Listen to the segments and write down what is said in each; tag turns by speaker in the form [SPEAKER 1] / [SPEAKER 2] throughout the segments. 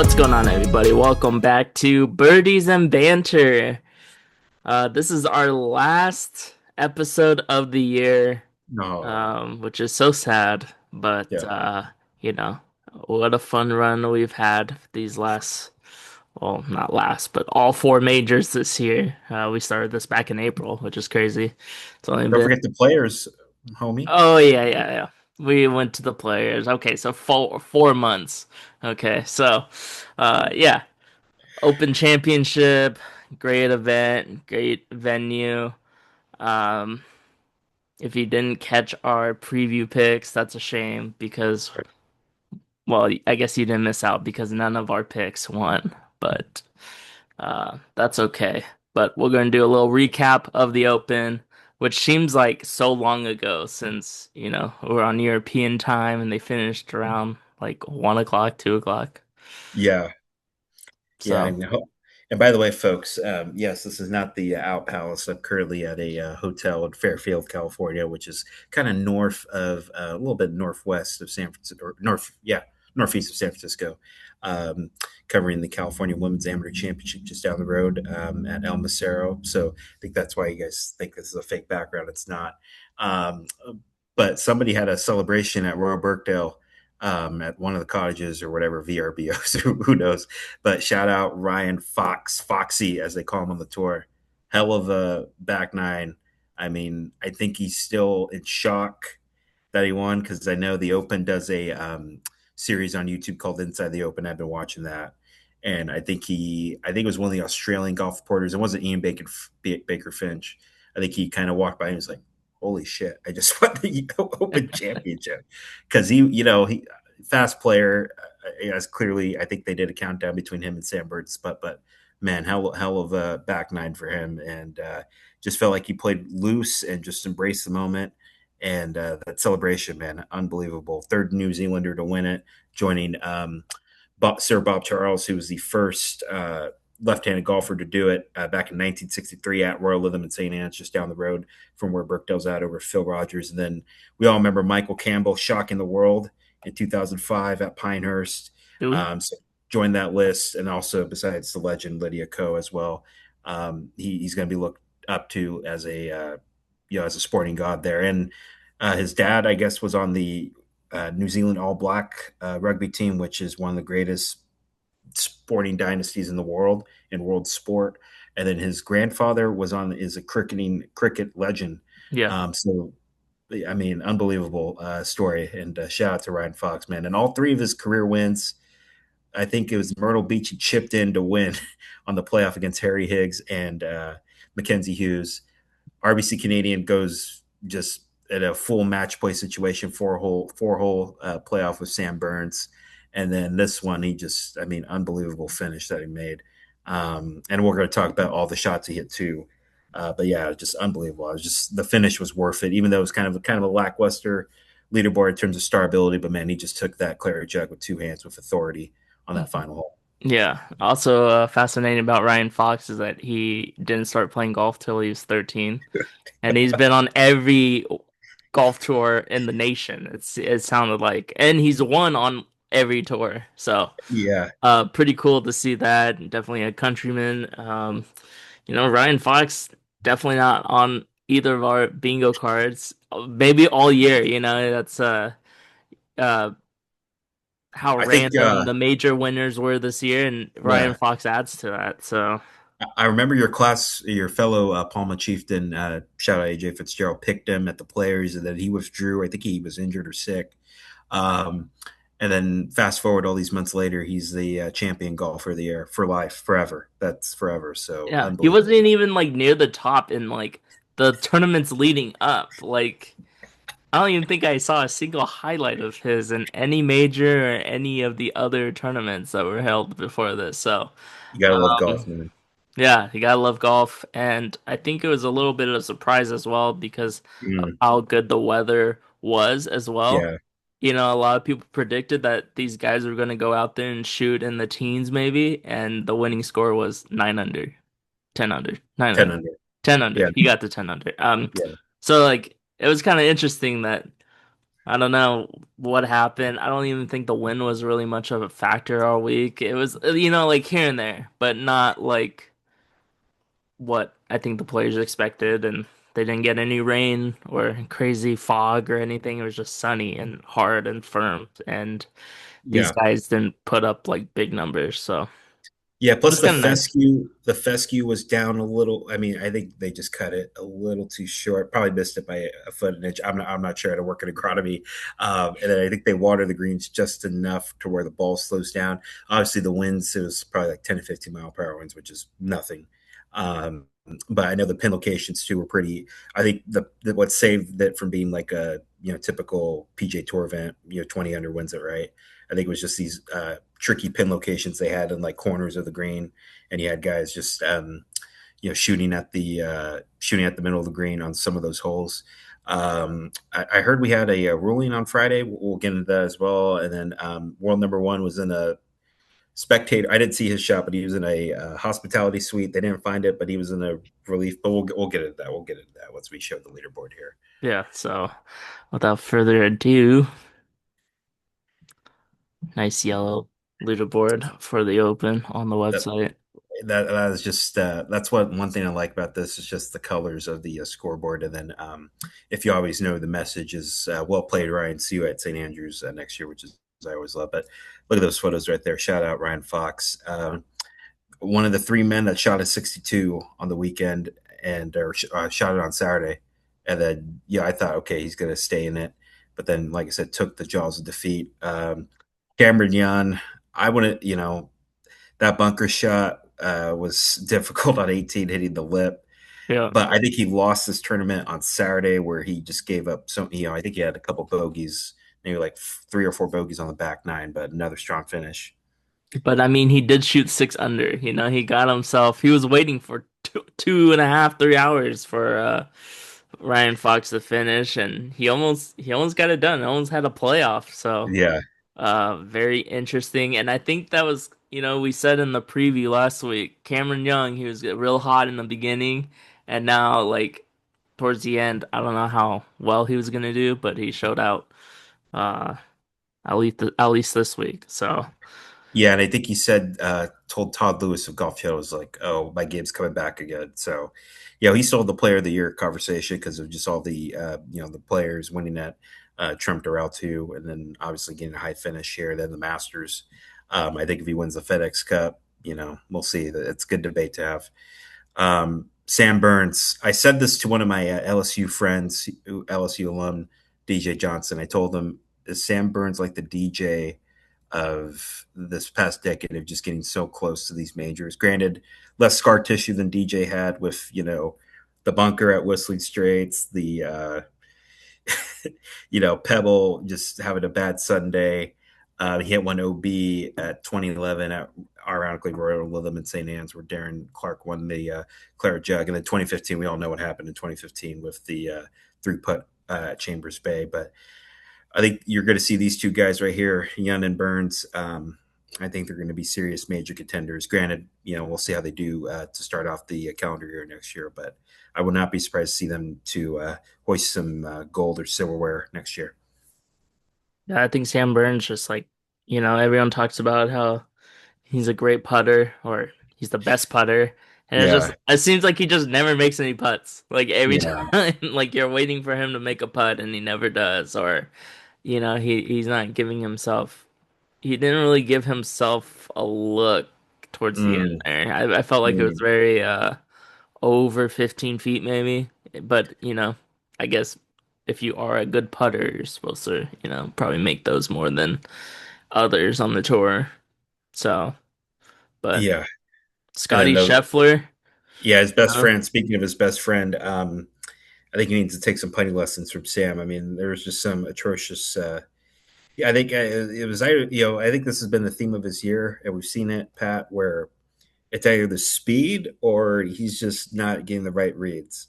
[SPEAKER 1] What's going on, everybody? Welcome back to Birdies and Banter. This is our last episode of the year,
[SPEAKER 2] No.
[SPEAKER 1] which is so sad, but
[SPEAKER 2] Yeah.
[SPEAKER 1] you know, what a fun run we've had these last, well, not last, but all four majors this year. We started this back in April, which is crazy. It's only
[SPEAKER 2] Don't
[SPEAKER 1] been,
[SPEAKER 2] forget the players, homie.
[SPEAKER 1] oh yeah. We went to the players. Okay, so four months. Okay, so yeah. Open Championship, great event, great venue. Um, if you didn't catch our preview picks, that's a shame because, well, I guess you didn't miss out because none of our picks won, but that's okay. But we're going to do a little recap of the Open, which seems like so long ago since, we're on European time and they finished around like 1 o'clock, 2 o'clock.
[SPEAKER 2] Yeah. Yeah.
[SPEAKER 1] So,
[SPEAKER 2] And by the way, folks, yes, this is not the Out Palace. I'm currently at a hotel in Fairfield, California, which is kind of north of a little bit northwest of San Francisco, or northeast of San Francisco, um, covering the California Women's Amateur Championship just down the road at El Macero. So I think that's why you guys think this is a fake background. It's not. Um, but somebody had a celebration at Royal Birkdale at one of the cottages or whatever VRBOs, who knows. But shout out Ryan Fox, Foxy, as they call him on the tour. Hell of a back nine. I mean, I think he's still in shock that he won because I know the Open does a series on YouTube called Inside the Open. I've been watching that. And I think it was one of the Australian golf reporters. It wasn't Baker Finch. I think he kind of walked by and was like, "Holy shit! I just won the Open Championship." Because he fast player. As clearly, I think they did a countdown between him and Sam Burns, but man, hell of a back nine for him, and just felt like he played loose and just embraced the moment. And that celebration, man, unbelievable. Third New Zealander to win it, joining Sir Bob Charles, who was the first left-handed golfer to do it back in 1963 at Royal Lytham in St. Anne's, just down the road from where Birkdale's at over Phil Rogers. And then we all remember Michael Campbell shocking the world in 2005 at Pinehurst.
[SPEAKER 1] do we?
[SPEAKER 2] So joined that list, and also besides the legend Lydia Ko as well, he's going to be looked up to as a as a sporting god there. And his dad, I guess, was on the New Zealand All Black rugby team, which is one of the greatest sporting dynasties in the world in world sport. And then his grandfather is a cricket legend.
[SPEAKER 1] Yeah.
[SPEAKER 2] So I mean, unbelievable story. And shout out to Ryan Fox, man. And all three of his career wins, I think it was Myrtle Beach, he chipped in to win on the playoff against Harry Higgs and Mackenzie Hughes. RBC Canadian goes just at a full match play situation, four hole playoff with Sam Burns, and then this one I mean, unbelievable finish that he made. And we're going to talk about all the shots he hit too. But yeah, just unbelievable. It was just the finish was worth it, even though it was kind of a lackluster leaderboard in terms of star ability. But man, he just took that claret jug with two hands with authority on that final hole.
[SPEAKER 1] Yeah. Also, fascinating about Ryan Fox is that he didn't start playing golf till he was 13, and he's been on every golf tour in the nation. It sounded like, and he's won on every tour. So,
[SPEAKER 2] Yeah,
[SPEAKER 1] pretty cool to see that. Definitely a countryman. Ryan Fox definitely not on either of our bingo cards. Maybe all year. That's uh how
[SPEAKER 2] I think
[SPEAKER 1] random the major winners were this year, and Ryan
[SPEAKER 2] yeah.
[SPEAKER 1] Fox adds to that. So
[SPEAKER 2] I remember your fellow Palma chieftain, shout out AJ Fitzgerald, picked him at the players, and then he withdrew. I think he was injured or sick. Um, and then fast forward all these months later, he's the champion golfer of the year for life, forever. That's forever. So
[SPEAKER 1] yeah, he wasn't
[SPEAKER 2] unbelievable.
[SPEAKER 1] even like near the top in like the tournaments leading up. Like I don't even think I saw a single highlight of his in any major or any of the other tournaments that were held before this. So
[SPEAKER 2] You gotta love
[SPEAKER 1] um,
[SPEAKER 2] golf, man.
[SPEAKER 1] yeah, you gotta love golf, and I think it was a little bit of a surprise as well because of
[SPEAKER 2] Mm,
[SPEAKER 1] how good the weather was as well.
[SPEAKER 2] yeah,
[SPEAKER 1] A lot of people predicted that these guys were going to go out there and shoot in the teens maybe, and the winning score was 9 under, 10 under, 9
[SPEAKER 2] 10
[SPEAKER 1] under,
[SPEAKER 2] under.
[SPEAKER 1] 10 under.
[SPEAKER 2] Yeah,
[SPEAKER 1] He got to 10 under.
[SPEAKER 2] yeah.
[SPEAKER 1] So like it was kind of interesting that I don't know what happened. I don't even think the wind was really much of a factor all week. It was, like here and there, but not like what I think the players expected. And they didn't get any rain or crazy fog or anything. It was just sunny and hard and firm. And these
[SPEAKER 2] Yeah.
[SPEAKER 1] guys didn't put up like big numbers. So
[SPEAKER 2] Yeah,
[SPEAKER 1] it
[SPEAKER 2] plus
[SPEAKER 1] was kind of nice.
[SPEAKER 2] the fescue was down a little. I mean, I think they just cut it a little too short. Probably missed it by a foot an inch. I'm not sure how to work an agronomy. And then I think they water the greens just enough to where the ball slows down. Obviously, the winds, it was probably like 10 to 15 mile per hour winds, which is nothing. Um, but I know the pin locations too were pretty. I think what saved it from being like a typical PJ Tour event, 20 under wins it, right. I think it was just these tricky pin locations they had in like corners of the green, and you had guys just shooting at the middle of the green on some of those holes. I heard we had a ruling on Friday. We'll get into that as well. And then world number one was in a spectator. I didn't see his shot, but he was in a hospitality suite. They didn't find it, but he was in a relief. But we'll get into that. We'll get into that once we show the leaderboard here.
[SPEAKER 1] Yeah. So without further ado, nice yellow leaderboard for the Open on the
[SPEAKER 2] That
[SPEAKER 1] website.
[SPEAKER 2] that is just that's what one thing I like about this is just the colors of the scoreboard, and then if you always know the message is well played, Ryan. See you at St. Andrews next year, which is I always love. But look at those photos right there. Shout out Ryan Fox, one of the three men that shot a 62 on the weekend and shot it on Saturday, and then I thought okay he's gonna stay in it, but then like I said took the jaws of defeat. Cameron Young, I wouldn't that bunker shot was difficult on 18, hitting the lip.
[SPEAKER 1] Yeah.
[SPEAKER 2] But I think he lost this tournament on Saturday where he just gave up so, I think he had a couple bogeys, maybe like three or four bogeys on the back nine, but another strong finish.
[SPEAKER 1] But I mean, he did shoot six under. He got himself. He was waiting for 2.5, 3 hours for Ryan Fox to finish, and he almost got it done. Almost had a playoff. So
[SPEAKER 2] Yeah.
[SPEAKER 1] very interesting. And I think that was, we said in the preview last week, Cameron Young, he was real hot in the beginning, and now like towards the end, I don't know how well he was gonna do, but he showed out uh at least this week. So
[SPEAKER 2] Yeah, and I think he said, told Todd Lewis of Golf Channel was like, "Oh, my game's coming back again." So, he's still the Player of the Year conversation because of just all the the players winning that Trump Doral too, and then obviously getting a high finish here. Then the Masters. I think if he wins the FedEx Cup, we'll see. It's a good debate to have. Sam Burns. I said this to one of my LSU friends, LSU alum, DJ Johnson. I told him, "Is Sam Burns like the DJ of this past decade of just getting so close to these majors? Granted, less scar tissue than DJ had with the bunker at Whistling Straits, the Pebble just having a bad Sunday. He hit one OB at 2011 at ironically Royal Lytham in St. Anne's, where Darren Clark won the Claret Jug. And then 2015, we all know what happened in 2015 with the three putt at Chambers Bay. But I think you're going to see these two guys right here, Young and Burns. I think they're going to be serious major contenders. Granted, we'll see how they do to start off the calendar year next year, but I would not be surprised to see them to hoist some gold or silverware next year.
[SPEAKER 1] yeah, I think Sam Burns just like, everyone talks about how he's a great putter or he's the best putter. And
[SPEAKER 2] Yeah,
[SPEAKER 1] it seems like he just never makes any putts. Like every
[SPEAKER 2] yeah,
[SPEAKER 1] time, like you're waiting for him to make a putt and he never does. Or, he's not giving himself, he didn't really give himself a look towards the end
[SPEAKER 2] mm,
[SPEAKER 1] there. I felt like it was
[SPEAKER 2] mm,
[SPEAKER 1] very, over 15 feet maybe. But, I guess if you are a good putter, you're supposed to, probably make those more than others on the tour. So, but
[SPEAKER 2] yeah. And then
[SPEAKER 1] Scotty Scheffler,
[SPEAKER 2] his best
[SPEAKER 1] uh,
[SPEAKER 2] friend. Speaking of his best friend, I think he needs to take some putting lessons from Sam. I mean, there was just some atrocious. Yeah, I think it was. I think this has been the theme of his year, and we've seen it, Pat, where it's either the speed or he's just not getting the right reads.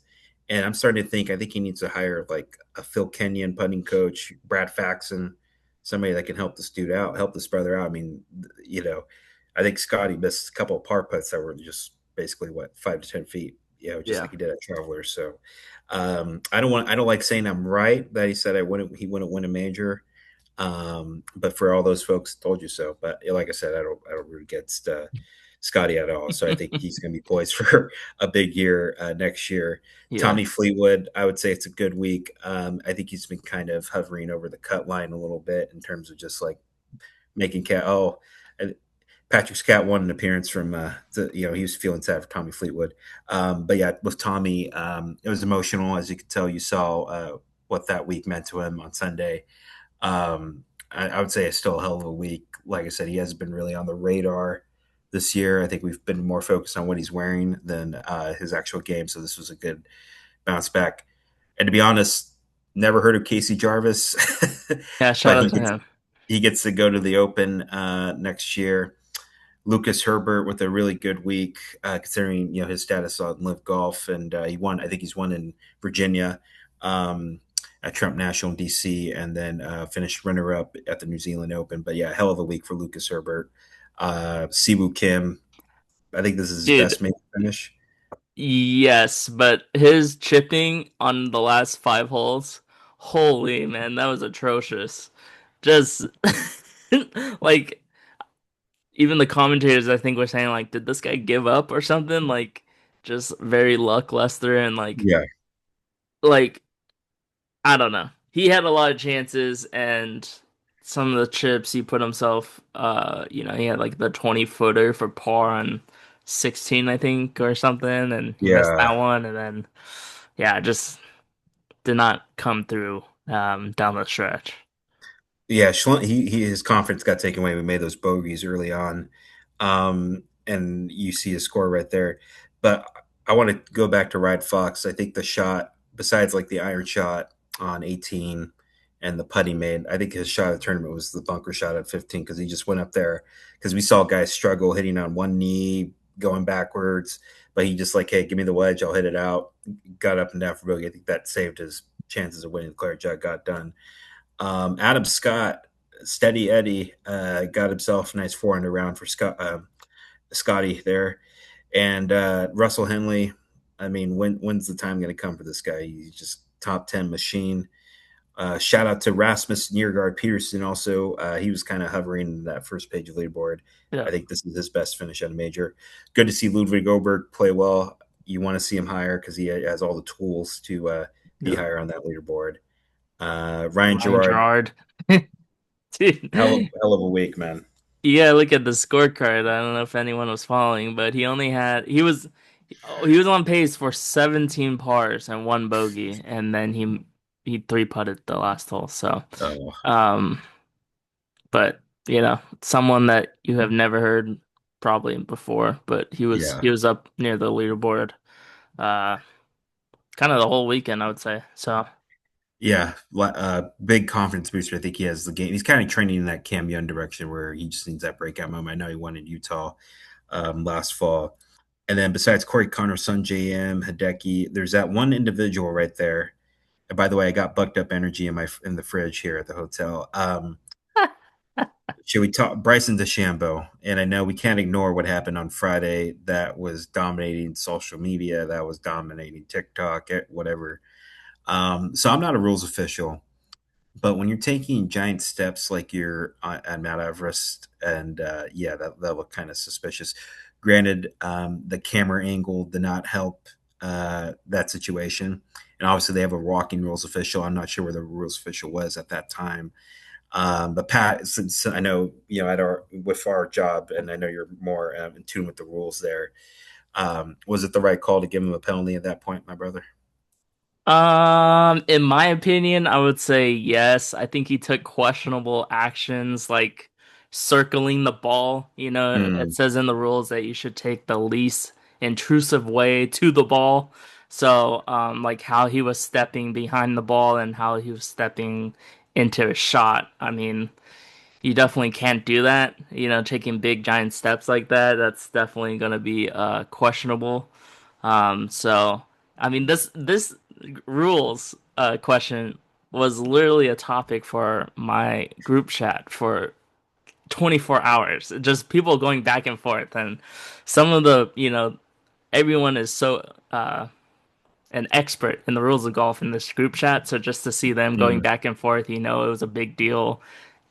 [SPEAKER 2] And I'm starting to think I think he needs to hire like a Phil Kenyon putting coach, Brad Faxon, somebody that can help this dude out, help this brother out. I mean, I think Scotty missed a couple of par putts that were just basically what 5 to 10 feet. just
[SPEAKER 1] Yeah.
[SPEAKER 2] like he did at Travelers. So I don't like saying I'm right that he said he wouldn't win a major. But for all those folks, told you so. But like I said, I don't root against Scotty at all. So I think he's going to be poised for a big year next year.
[SPEAKER 1] Yeah.
[SPEAKER 2] Tommy Fleetwood, I would say it's a good week. I think he's been kind of hovering over the cut line a little bit in terms of just like making cat. Oh, and Patrick's cat won an appearance from, he was feeling sad for Tommy Fleetwood. But yeah, with Tommy, it was emotional. As you could tell, you saw what that week meant to him on Sunday. I would say it's still a hell of a week. Like I said, he hasn't been really on the radar this year. I think we've been more focused on what he's wearing than his actual game. So this was a good bounce back. And to be honest, never heard of Casey Jarvis,
[SPEAKER 1] Yeah, shout
[SPEAKER 2] but
[SPEAKER 1] out to him.
[SPEAKER 2] he gets to go to the Open next year. Lucas Herbert with a really good week, considering his status on Live Golf, and he won. I think he's won in Virginia, at Trump National in DC, and then finished runner up at the New Zealand Open. But yeah, hell of a week for Lucas Herbert. Siwoo Kim, I think this is his
[SPEAKER 1] Dude,
[SPEAKER 2] best major finish.
[SPEAKER 1] yes, but his chipping on the last five holes, holy man, that was atrocious. Just like even the commentators I think were saying like, did this guy give up or something? Like just very lackluster and
[SPEAKER 2] Yeah,
[SPEAKER 1] like I don't know. He had a lot of chances and some of the chips he put himself he had like the 20 footer for par on 16 I think or something and he missed that
[SPEAKER 2] yeah.
[SPEAKER 1] one and then yeah, just did not come through down the stretch.
[SPEAKER 2] Yeah, his confidence got taken away. We made those bogeys early on, and you see his score right there. But I want to go back to Ryan Fox. I think the shot, besides like the iron shot on 18 and the putt he made, I think his shot of the tournament was the bunker shot at 15 because he just went up there because we saw guys struggle hitting on one knee, going backwards, but he just like, hey, give me the wedge, I'll hit it out. Got up and down for bogey. I think that saved his chances of winning the Claret Jug. Got done. Adam Scott, Steady Eddie, got himself a nice 400 round for Scotty there. And Russell Henley, I mean, when's the time going to come for this guy? He's just top 10 machine. Shout out to Rasmus Niergaard Peterson. Also, he was kind of hovering in that first page of leaderboard.
[SPEAKER 1] Yeah.
[SPEAKER 2] I think this is his best finish at a major. Good to see Ludwig Oberg play well. You want to see him higher because he has all the tools to be
[SPEAKER 1] Yeah.
[SPEAKER 2] higher on that leaderboard. Ryan
[SPEAKER 1] Ryan
[SPEAKER 2] Gerard,
[SPEAKER 1] Gerard. Dude,
[SPEAKER 2] hell of a week, man.
[SPEAKER 1] you gotta look at the scorecard. I don't know if anyone was following, but he was on pace for 17 pars and one bogey, and then he three putted the last hole. So,
[SPEAKER 2] Oh,
[SPEAKER 1] um, but someone that you have never heard probably before, but
[SPEAKER 2] yeah,
[SPEAKER 1] he was up near the leaderboard, uh, kind of the whole weekend, I would say. So,
[SPEAKER 2] yeah. Big confidence booster. I think he has the game. He's kind of trending in that Cam Young direction where he just needs that breakout moment. I know he won in Utah last fall. And then besides Corey Connor, Son JM, Hideki, there's that one individual right there. And by the way, I got bucked up energy in the fridge here at the hotel. Should we talk Bryson DeChambeau? And I know we can't ignore what happened on Friday. That was dominating social media. That was dominating TikTok, whatever. So I'm not a rules official, but when you're taking giant steps like you're on Mount Everest, and yeah, that looked kind of suspicious. Granted, the camera angle did not help that situation, and obviously they have a walking rules official. I'm not sure where the rules official was at that time. But Pat, since I know at our with our job, and I know you're more in tune with the rules there, was it the right call to give him a penalty at that point, my brother?
[SPEAKER 1] in my opinion, I would say yes. I think he took questionable actions like circling the ball. It
[SPEAKER 2] Mm,
[SPEAKER 1] says in the rules that you should take the least intrusive way to the ball. So, like how he was stepping behind the ball and how he was stepping into a shot. I mean, you definitely can't do that. Taking big giant steps like that, that's definitely gonna be questionable. So I mean this rules question was literally a topic for my group chat for 24 hours. Just people going back and forth and some of the, everyone is so uh, an expert in the rules of golf in this group chat. So just to see them going
[SPEAKER 2] Mm,
[SPEAKER 1] back and forth, it was a big deal.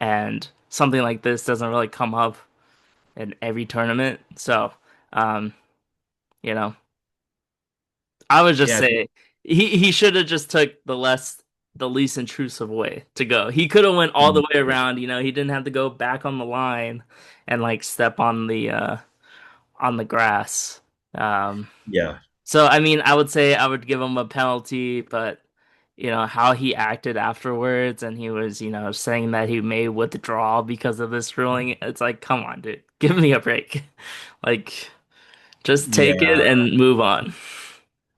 [SPEAKER 1] And something like this doesn't really come up in every tournament. So, um, you know, I would just
[SPEAKER 2] yeah,
[SPEAKER 1] say he should have just took the least intrusive way to go. He could have went all the way around, he didn't have to go back on the line and like step on the grass. Um
[SPEAKER 2] yeah,
[SPEAKER 1] so I mean I would say I would give him a penalty, but how he acted afterwards and he was, saying that he may withdraw because of this ruling. It's like, come on, dude. Give me a break. Like just take it
[SPEAKER 2] yeah.
[SPEAKER 1] and move on.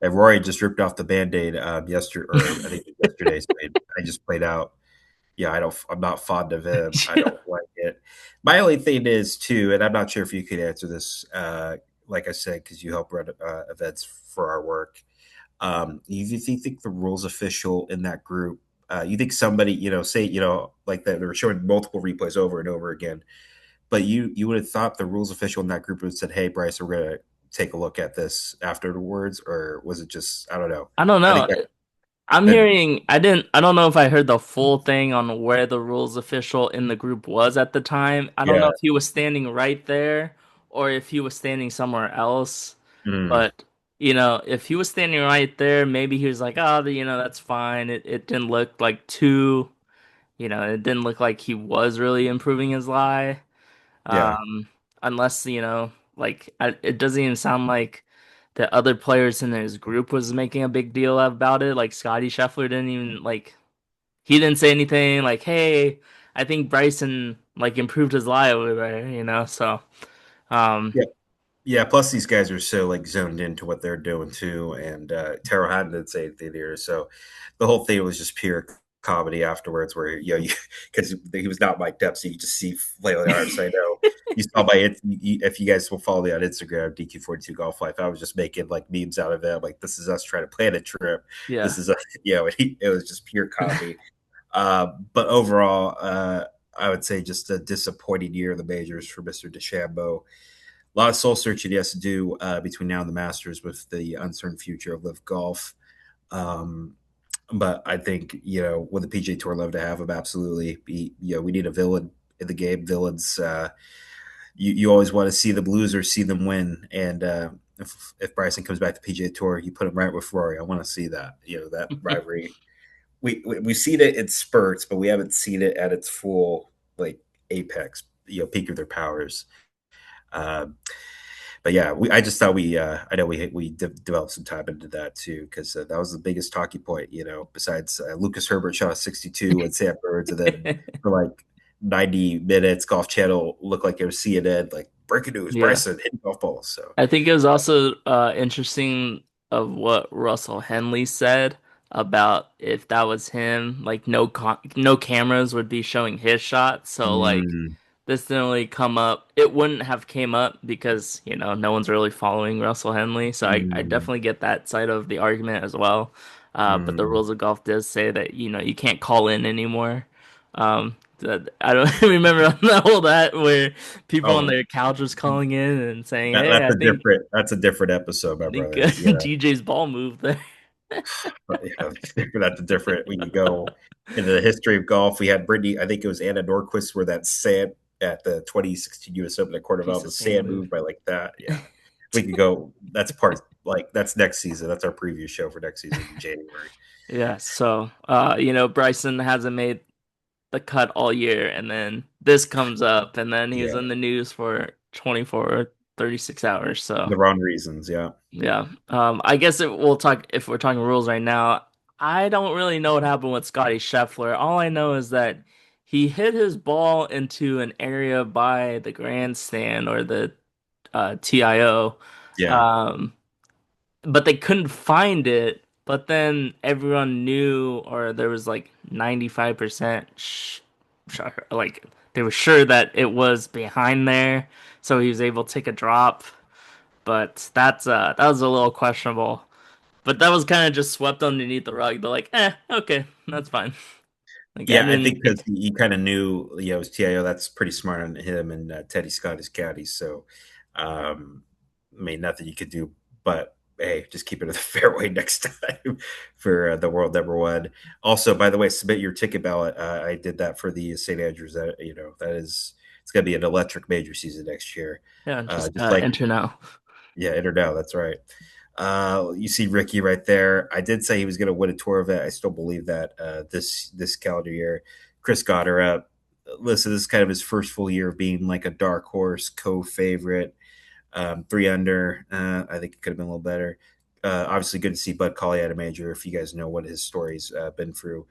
[SPEAKER 2] And Rory just ripped off the Band-Aid yesterday, or I think yesterday's played. I just played out. Yeah, I don't. I'm not fond of him. I don't like it. My only thing is too, and I'm not sure if you could answer this. Like I said, because you help run events for our work. You think the rules official in that group? You think somebody, say, like that they were showing multiple replays over and over again, but you would have thought the rules official in that group would have said, "Hey, Bryce, we're gonna take a look at this afterwards," or was it just I don't know.
[SPEAKER 1] I don't
[SPEAKER 2] I
[SPEAKER 1] know.
[SPEAKER 2] think that
[SPEAKER 1] I'm
[SPEAKER 2] that
[SPEAKER 1] hearing, I don't know if I heard the full thing on where the rules official in the group was at the time. I don't know
[SPEAKER 2] yeah.
[SPEAKER 1] if he was standing right there or if he was standing somewhere else.
[SPEAKER 2] Mm,
[SPEAKER 1] But, if he was standing right there, maybe he was like, oh, that's fine. It didn't look like it didn't look like he was really improving his lie.
[SPEAKER 2] yeah.
[SPEAKER 1] Um, Unless, it doesn't even sound like the other players in his group was making a big deal about it. Like Scotty Scheffler didn't even he didn't say anything like, "Hey, I think Bryson like improved his lie over there." So, um,
[SPEAKER 2] Yeah. Yeah, plus these guys are so like zoned into what they're doing too, and Taro Hatton didn't say anything either. So the whole thing was just pure comedy afterwards, where because he was not mic'd up, so you just see flailing arms. So I know you saw my if you guys will follow me on Instagram, DQ42 Golf Life, I was just making like memes out of it. Like this is us trying to plan a trip.
[SPEAKER 1] yeah.
[SPEAKER 2] This is it was just pure comedy. But overall, I would say just a disappointing year of the majors for Mr. DeChambeau. A lot of soul searching he has to do between now and the Masters with the uncertain future of Live Golf. Um, but I think would the PGA Tour love to have him? Absolutely. We need a villain in the game. Villains. You always want to see the losers see them win, and if Bryson comes back to PGA Tour, you put him right with Rory. I want to see that. That rivalry. We've seen it in spurts, but we haven't seen it at its full like apex. Peak of their powers. Um, but yeah, I just thought I know we developed some time into that too because that was the biggest talking point. Besides Lucas Herbert shot a 62 and Sam Burns, and then for like 90 minutes, Golf Channel looked like it was CNN, like breaking news:
[SPEAKER 1] Yeah.
[SPEAKER 2] Bryson hitting golf balls. So
[SPEAKER 1] I think it was also interesting of what Russell Henley said about if that was him, like no cameras would be showing his shot. So like
[SPEAKER 2] mm,
[SPEAKER 1] this didn't really come up. It wouldn't have came up because, no one's really following Russell Henley. So I
[SPEAKER 2] mm,
[SPEAKER 1] definitely get that side of the argument as well. But the
[SPEAKER 2] mm.
[SPEAKER 1] rules of golf does say that, you can't call in anymore. I don't remember on that where people on
[SPEAKER 2] Oh,
[SPEAKER 1] their couch was calling in and saying,
[SPEAKER 2] that,
[SPEAKER 1] "Hey,
[SPEAKER 2] that's a different that's a different episode, my
[SPEAKER 1] I think
[SPEAKER 2] brother.
[SPEAKER 1] DJ's ball moved there."
[SPEAKER 2] But, that's a different. We could go into the history of golf. We had Brittany. I think it was Anna Norquist, where that sand at the 2016 U.S. Open at Cornell,
[SPEAKER 1] Piece
[SPEAKER 2] the
[SPEAKER 1] of sand
[SPEAKER 2] sand
[SPEAKER 1] move.
[SPEAKER 2] moved by like that. Yeah, we could go. That's part like that's next season. That's our preview show for next season in January.
[SPEAKER 1] Yeah, so Bryson hasn't made the cut all year, and then this comes up, and then he's
[SPEAKER 2] Yeah,
[SPEAKER 1] in the news for 24 or 36 hours. So
[SPEAKER 2] the wrong reasons. Yeah.
[SPEAKER 1] yeah, I guess we'll talk if we're talking rules right now. I don't really know what happened with Scotty Scheffler. All I know is that he hit his ball into an area by the grandstand or the TIO.
[SPEAKER 2] Yeah.
[SPEAKER 1] Um, but they couldn't find it. But then everyone knew, or there was like 95% like they were sure that it was behind there, so he was able to take a drop. But that was a little questionable. But that was kind of just swept underneath the rug. They're like, okay, that's fine. Like I
[SPEAKER 2] Yeah, I think
[SPEAKER 1] didn't
[SPEAKER 2] because
[SPEAKER 1] think,
[SPEAKER 2] he kind of knew, it was TIO. That's pretty smart on him and Teddy Scott, his caddy. So, I mean, nothing you could do but hey, just keep it in the fairway next time for the world number one. Also, by the way, submit your ticket ballot. I did that for the St. Andrews. That that is it's going to be an electric major season next year.
[SPEAKER 1] Yeah, just
[SPEAKER 2] Just like
[SPEAKER 1] enter now.
[SPEAKER 2] yeah, enter now. That's right. You see Ricky right there. I did say he was going to win a tour event. I still believe that this calendar year. Chris Goddard. Listen, this is kind of his first full year of being like a dark horse co-favorite. 3 under. I think it could have been a little better. Obviously, good to see Bud Colley at a major. If you guys know what his story's been through,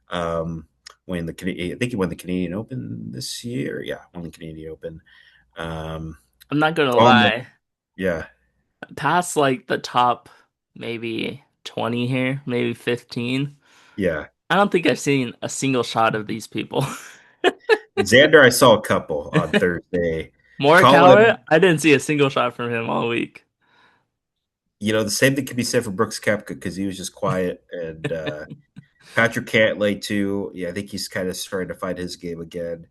[SPEAKER 2] um, winning I think he won the Canadian Open this year. Yeah, won the Canadian Open. Um,
[SPEAKER 1] I'm not gonna
[SPEAKER 2] almost,
[SPEAKER 1] lie.
[SPEAKER 2] yeah,
[SPEAKER 1] Past like the top maybe 20 here, maybe 15.
[SPEAKER 2] yeah.
[SPEAKER 1] I don't think I've seen a single shot of these people.
[SPEAKER 2] Xander, I saw a couple on Thursday.
[SPEAKER 1] Morikawa,
[SPEAKER 2] Colin,
[SPEAKER 1] I didn't see a single shot from him all week.
[SPEAKER 2] the same thing could be said for Brooks Koepka because he was just quiet and Patrick Cantlay too. Yeah, I think he's kind of starting to find his game again.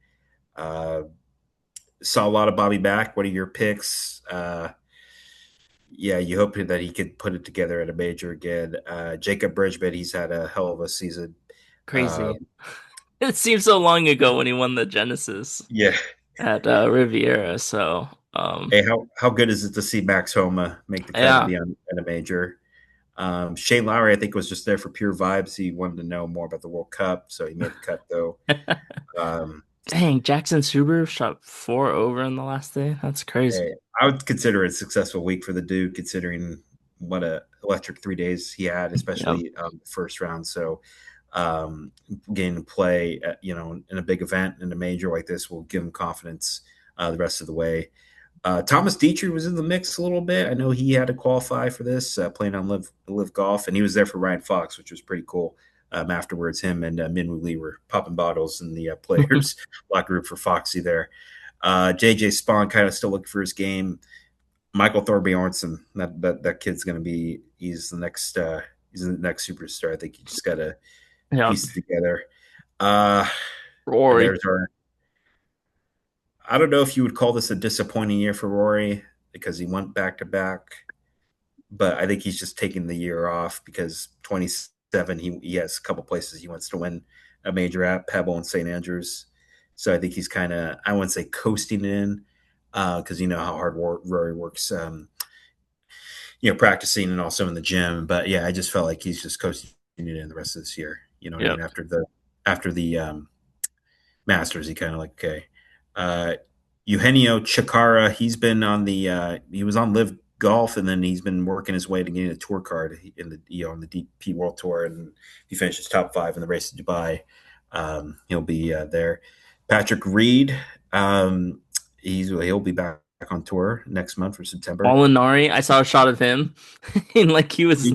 [SPEAKER 2] Uh, Saw a lot of Bobby Mack. What are your picks? Yeah, you hope that he could put it together at a major again. Jacob Bridgman, he's had a hell of a season. Uh,
[SPEAKER 1] Crazy. It seems so long ago when he won the Genesis
[SPEAKER 2] yeah.
[SPEAKER 1] at Riviera. So,
[SPEAKER 2] Hey, how good is it to see Max Homa make the cut and
[SPEAKER 1] yeah.
[SPEAKER 2] be on at a major? Shane Lowry, I think, was just there for pure vibes. He wanted to know more about the World Cup, so he made the cut though. Um,
[SPEAKER 1] Dang, Jackson Subaru shot 4 over in the last day. That's crazy.
[SPEAKER 2] Hey, I would consider it a successful week for the dude, considering what a electric 3 days he had,
[SPEAKER 1] Yep.
[SPEAKER 2] especially the first round. So, getting to play, in a big event in a major like this will give him confidence the rest of the way. Thomas Dietrich was in the mix a little bit. I know he had to qualify for this, playing on live golf, and he was there for Ryan Fox, which was pretty cool. Afterwards, him and Minwoo Lee were popping bottles in the players locker room for Foxy there. JJ Spawn kind of still looking for his game. Michael Thorbjornsen, that kid's going to be he's the next superstar. I think you just got to
[SPEAKER 1] Yep.
[SPEAKER 2] piece it together. Uh,
[SPEAKER 1] Rory.
[SPEAKER 2] there's our. I don't know if you would call this a disappointing year for Rory because he went back to back, but I think he's just taking the year off because 27 he has a couple places he wants to win a major at Pebble and St. Andrews. So I think he's kind of I wouldn't say coasting in because you know how hard Rory works, practicing and also in the gym. But yeah, I just felt like he's just coasting it in the rest of this year. You know what I mean?
[SPEAKER 1] Yep.
[SPEAKER 2] After the Masters, he kind of like okay. Uh, Eugenio Chikara, he's been on he was on Live Golf, and then he's been working his way to getting a tour card in the on the DP World Tour, and he finishes top five in the race to Dubai. He'll be there. Patrick Reed, he'll be back on tour next month for September.
[SPEAKER 1] Molinari, I saw a shot of him. And like he was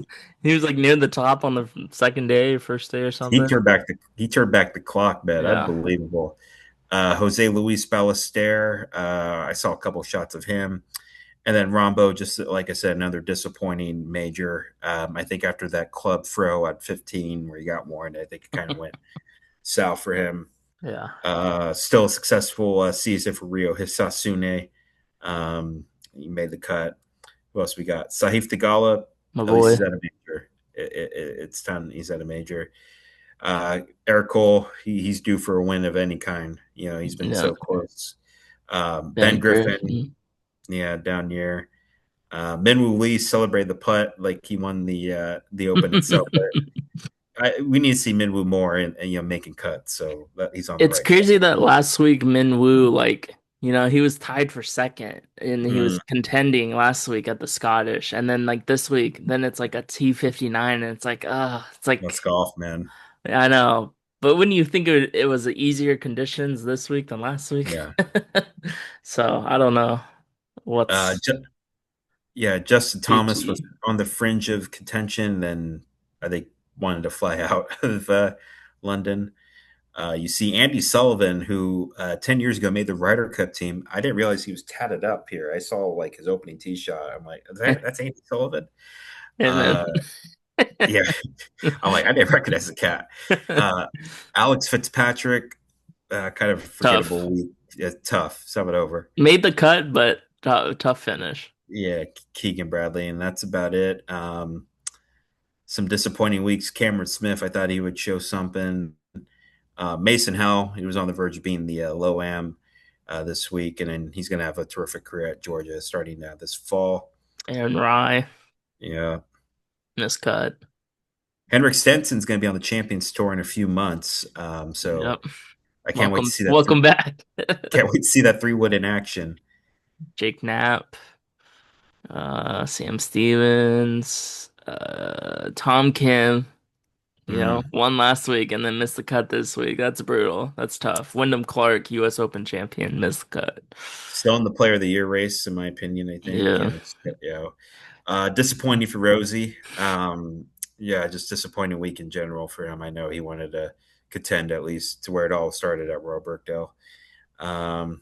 [SPEAKER 1] like near the top on the second day, first day or
[SPEAKER 2] He
[SPEAKER 1] something.
[SPEAKER 2] turned back the clock, man.
[SPEAKER 1] Yeah.
[SPEAKER 2] Unbelievable. Jose Luis Ballester, I saw a couple shots of him. And then Rombo, just like I said, another disappointing major. I think after that club throw at 15 where he got warned, I think it kind of went south for him.
[SPEAKER 1] Yeah.
[SPEAKER 2] Still a successful season for Rio Hisasune. He made the cut. Who else we got? Sahif Tagala.
[SPEAKER 1] My
[SPEAKER 2] At least
[SPEAKER 1] boy.
[SPEAKER 2] he's at a major. It's time he's at a major. Eric Cole, he's due for a win of any kind. He's been
[SPEAKER 1] Yeah.
[SPEAKER 2] so close. Ben
[SPEAKER 1] Ben
[SPEAKER 2] Griffin,
[SPEAKER 1] Griffin.
[SPEAKER 2] yeah, down here. Minwoo Lee celebrated the putt like he won the Open itself. But we need to see Minwoo more and making cuts. So he's on the
[SPEAKER 1] It's
[SPEAKER 2] right track.
[SPEAKER 1] crazy that last week Min Woo, like, he was tied for second and he was
[SPEAKER 2] Mm,
[SPEAKER 1] contending last week at the Scottish. And then like this week, then it's like a T59 and it's like, it's
[SPEAKER 2] let's
[SPEAKER 1] like,
[SPEAKER 2] golf, man.
[SPEAKER 1] I know. But when you think it was easier conditions this week than last week.
[SPEAKER 2] Yeah.
[SPEAKER 1] So I don't know
[SPEAKER 2] Uh,
[SPEAKER 1] what's
[SPEAKER 2] ju- yeah, Justin Thomas was
[SPEAKER 1] JT.
[SPEAKER 2] on the fringe of contention. Then I think wanted to fly out of London. You see Andy Sullivan, who 10 years ago made the Ryder Cup team. I didn't realize he was tatted up here. I saw like his opening tee shot. I'm like, that's Andy Sullivan?
[SPEAKER 1] And
[SPEAKER 2] Uh, yeah. I'm like, I didn't recognize the cat.
[SPEAKER 1] then
[SPEAKER 2] Uh, Alex Fitzpatrick, kind of
[SPEAKER 1] tough.
[SPEAKER 2] forgettable week. Tough. Sum it over.
[SPEAKER 1] Made the cut, but tough finish.
[SPEAKER 2] yeah, Keegan Bradley, and that's about it. Some disappointing weeks. Cameron Smith, I thought he would show something. Mason Howell, he was on the verge of being the low am this week, and then he's going to have a terrific career at Georgia starting this fall.
[SPEAKER 1] Aaron Rye,
[SPEAKER 2] Yeah,
[SPEAKER 1] miscut.
[SPEAKER 2] Henrik Stenson's going to be on the Champions Tour in a few months, so
[SPEAKER 1] Yep.
[SPEAKER 2] I can't wait to
[SPEAKER 1] Welcome,
[SPEAKER 2] see that.
[SPEAKER 1] welcome back.
[SPEAKER 2] Can't wait to see that 3 wood in action.
[SPEAKER 1] Jake Knapp, Sam Stevens, Tom Kim.
[SPEAKER 2] Mm.
[SPEAKER 1] Won last week and then missed the cut this week. That's brutal. That's tough. Wyndham Clark, U.S. Open champion, missed the cut.
[SPEAKER 2] Still in the Player of the Year race, in my opinion. I think,
[SPEAKER 1] Yeah,
[SPEAKER 2] yeah. Disappointing for Rosie. Yeah, just disappointing week in general for him. I know he wanted to contend at least to where it all started at Royal Birkdale. Um,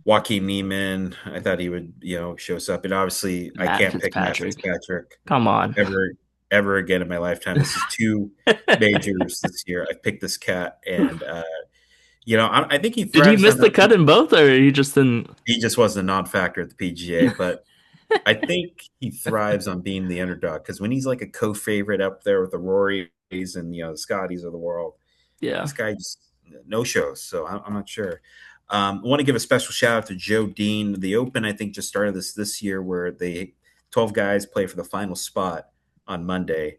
[SPEAKER 2] Joaquin Neiman, I thought he would, show up. And obviously, I
[SPEAKER 1] Matt
[SPEAKER 2] can't pick Matt
[SPEAKER 1] Fitzpatrick.
[SPEAKER 2] Fitzpatrick
[SPEAKER 1] Come on.
[SPEAKER 2] ever, ever again in my lifetime. This is two majors this year. I picked this cat, and I think he
[SPEAKER 1] Did he
[SPEAKER 2] thrives
[SPEAKER 1] miss
[SPEAKER 2] on
[SPEAKER 1] the cut in both, or he just didn't?
[SPEAKER 2] he just wasn't a non-factor at the PGA, but I think he thrives on being the underdog because when he's like a co-favorite up there with the Rorys and the Scotties of the world,
[SPEAKER 1] Yeah,
[SPEAKER 2] this guy just no shows. So I'm not sure. I want to give a special shout out to Joe Dean. The Open I think just started this year where they 12 guys play for the final spot on Monday,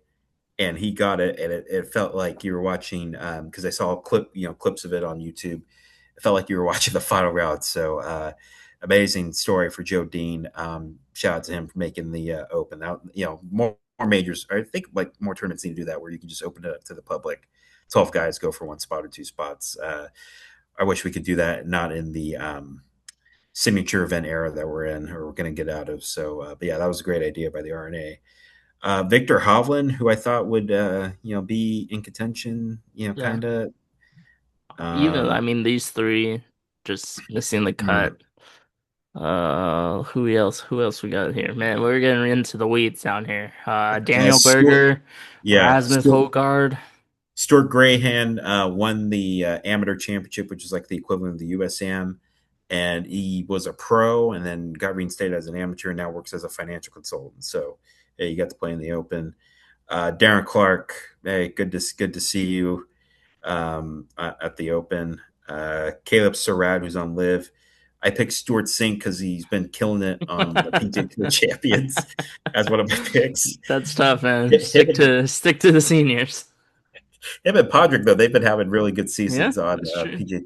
[SPEAKER 2] and he got it, and it felt like you were watching because I saw clips of it on YouTube. It felt like you were watching the final round. So amazing story for Joe Dean. Shout out to him for making the Open. Now more majors. I think like more tournaments need to do that where you can just open it up to the public. 12 guys go for one spot or two spots. I wish we could do that, not in the signature event era that we're in or we're going to get out of. So, but yeah, that was a great idea by the RNA. Victor Hovland, who I thought would be in contention,
[SPEAKER 1] yeah.
[SPEAKER 2] kind of.
[SPEAKER 1] Even I
[SPEAKER 2] Um,
[SPEAKER 1] mean these three just missing the
[SPEAKER 2] mm,
[SPEAKER 1] cut. Who else? Who else we got here? Man, we're getting into the weeds down here. Daniel
[SPEAKER 2] Stuart,
[SPEAKER 1] Berger,
[SPEAKER 2] yeah,
[SPEAKER 1] Rasmus Højgaard.
[SPEAKER 2] Stuart Graham won the amateur championship, which is like the equivalent of the USAM, and he was a pro and then got reinstated as an amateur and now works as a financial consultant. So, hey, you got to play in the Open. Darren Clark, hey, good to see you at the Open. Caleb Surratt, who's on Live. I picked Stuart Sink because he's been killing it on the PJ Tour Champions as one of my picks.
[SPEAKER 1] That's tough, man.
[SPEAKER 2] Him and
[SPEAKER 1] Stick to the seniors.
[SPEAKER 2] him and Podrick though they've been having really good
[SPEAKER 1] Yeah,
[SPEAKER 2] seasons on
[SPEAKER 1] that's true.
[SPEAKER 2] PJ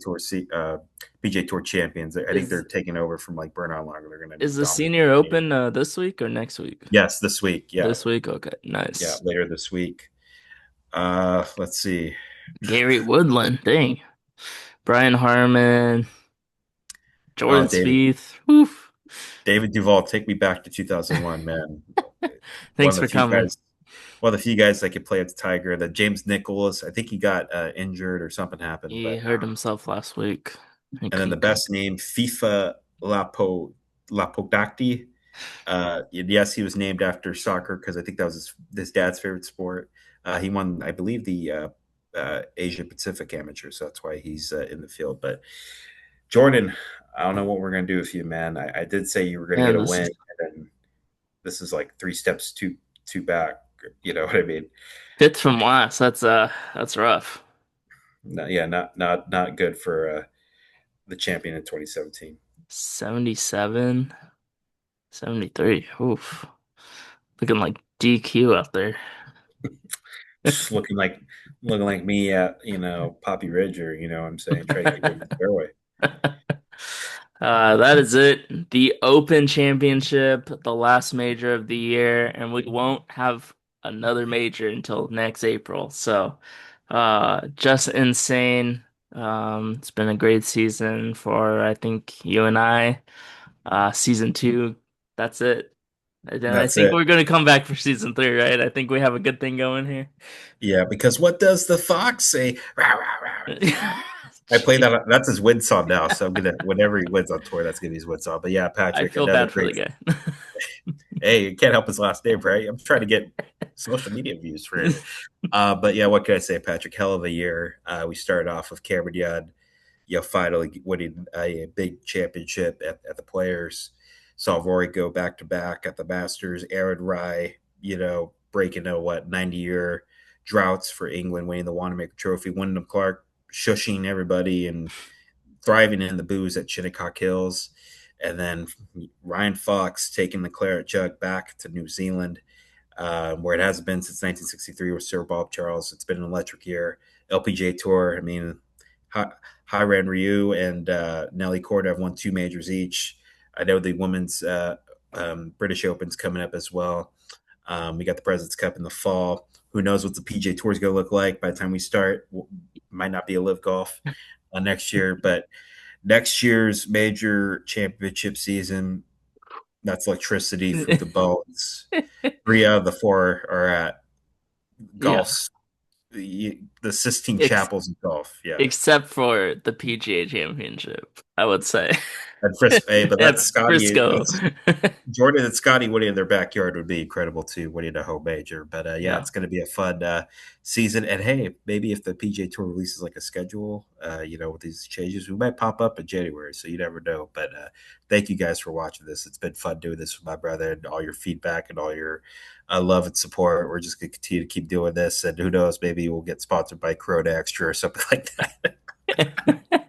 [SPEAKER 2] Tour Champions. I think
[SPEAKER 1] Is
[SPEAKER 2] they're taking over from like Bernard Langer. They're going to be
[SPEAKER 1] is the
[SPEAKER 2] dominating.
[SPEAKER 1] senior open this week or next week?
[SPEAKER 2] Yes, this week. Yeah,
[SPEAKER 1] This week? Okay,
[SPEAKER 2] yeah,
[SPEAKER 1] nice.
[SPEAKER 2] later this week. Let's see.
[SPEAKER 1] Gary Woodland, dang. Brian Harmon,
[SPEAKER 2] Oh,
[SPEAKER 1] Jordan Spieth. Woof.
[SPEAKER 2] David Duval, take me back to 2001, man. One
[SPEAKER 1] Thanks
[SPEAKER 2] of the
[SPEAKER 1] for
[SPEAKER 2] few
[SPEAKER 1] coming.
[SPEAKER 2] guys, one of the few guys that could play at the Tiger. The James Nicholas, I think he got injured or something happened,
[SPEAKER 1] He
[SPEAKER 2] but
[SPEAKER 1] hurt himself last week.
[SPEAKER 2] and then the best name, FIFA Lapodacti. Yes, he was named after soccer because I think that was his dad's favorite sport. He won, I believe, the Asia Pacific Amateur, so that's why he's in the field. But Jordan, I don't know what we're gonna do with you, man. I did say you were gonna
[SPEAKER 1] Yeah,
[SPEAKER 2] get a
[SPEAKER 1] this
[SPEAKER 2] win,
[SPEAKER 1] is
[SPEAKER 2] and then this is like three steps too back. You know what I mean?
[SPEAKER 1] fifth from last. That's rough.
[SPEAKER 2] Yeah, not good for the champion in 2017.
[SPEAKER 1] 77, 73. Oof. Looking like DQ out there.
[SPEAKER 2] Just looking like me at Poppy Ridge, or what I'm saying, try to get rid of the fairway.
[SPEAKER 1] That is it. The Open Championship, the last major of the year, and we won't have another major until next April. So, just insane. It's been a great season for I think you and I. Season two, that's it. And then I
[SPEAKER 2] That's
[SPEAKER 1] think
[SPEAKER 2] it.
[SPEAKER 1] we're gonna come back for season three, right? I think we have a good thing going here.
[SPEAKER 2] Yeah, because what does the fox say? Rah, rah, rah, rah. I play
[SPEAKER 1] Jeez,
[SPEAKER 2] that. That's his win song now. So I'm gonna whenever he wins on tour, that's gonna be his win song. But yeah,
[SPEAKER 1] I
[SPEAKER 2] Patrick,
[SPEAKER 1] feel
[SPEAKER 2] another
[SPEAKER 1] bad for the
[SPEAKER 2] great.
[SPEAKER 1] guy.
[SPEAKER 2] Hey, you can't help his last name, right? I'm trying to get social media views for it. But yeah, what can I say, Patrick? Hell of a year. We started off with Cameron Young, finally winning a big championship at the Players. saw Rory go back to back at the Masters. Aaron Rai, breaking a 90-year droughts for England, winning the Wanamaker Trophy. Wyndham Clark shushing everybody and thriving in the booze at Shinnecock Hills. And then Ryan Fox taking the claret jug back to New Zealand, where it hasn't been since 1963 with Sir Bob Charles. It's been an electric year. LPGA Tour, I mean, Hiran Ryu and Nelly Korda have won two majors each. I know the women's British Open's coming up as well. We got the President's Cup in the fall. Who knows what the PGA Tour is going to look like by the time we start? Might not be a live golf next year, but next year's major championship season, that's electricity from the bones. Three out of the four are at
[SPEAKER 1] Yeah.
[SPEAKER 2] golf's the Sistine
[SPEAKER 1] Ex
[SPEAKER 2] Chapels of golf. Yeah,
[SPEAKER 1] except for the PGA Championship, I would say.
[SPEAKER 2] and Hey, but that's
[SPEAKER 1] At
[SPEAKER 2] Scotty.
[SPEAKER 1] Frisco.
[SPEAKER 2] That's Jordan and Scotty winning in their backyard would be incredible too, winning a home major. But yeah,
[SPEAKER 1] Yeah.
[SPEAKER 2] it's going to be a fun season. And hey, maybe if the PGA Tour releases like a schedule, with these changes, we might pop up in January. So you never know. But thank you guys for watching this. It's been fun doing this with my brother and all your feedback and all your love and support. We're just going to continue to keep doing this. And who knows, maybe we'll get sponsored by Corona Extra or something like that.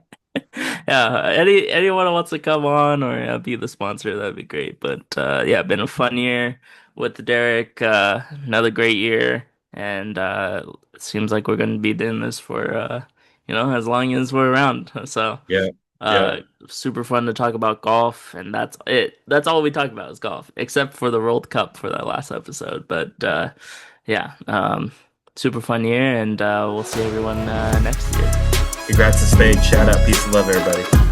[SPEAKER 1] Yeah, anyone who wants to come on or be the sponsor, that'd be great. But yeah, been a fun year with Derek. Another great year, and it seems like we're going to be doing this for as long as we're around. So
[SPEAKER 2] Yeah. Yeah.
[SPEAKER 1] uh, super fun to talk about golf, and that's it. That's all we talk about is golf, except for the World Cup for that last episode. But yeah, super fun year, and we'll see everyone next year.
[SPEAKER 2] Congrats to Spade. Shout out. Peace and love, everybody.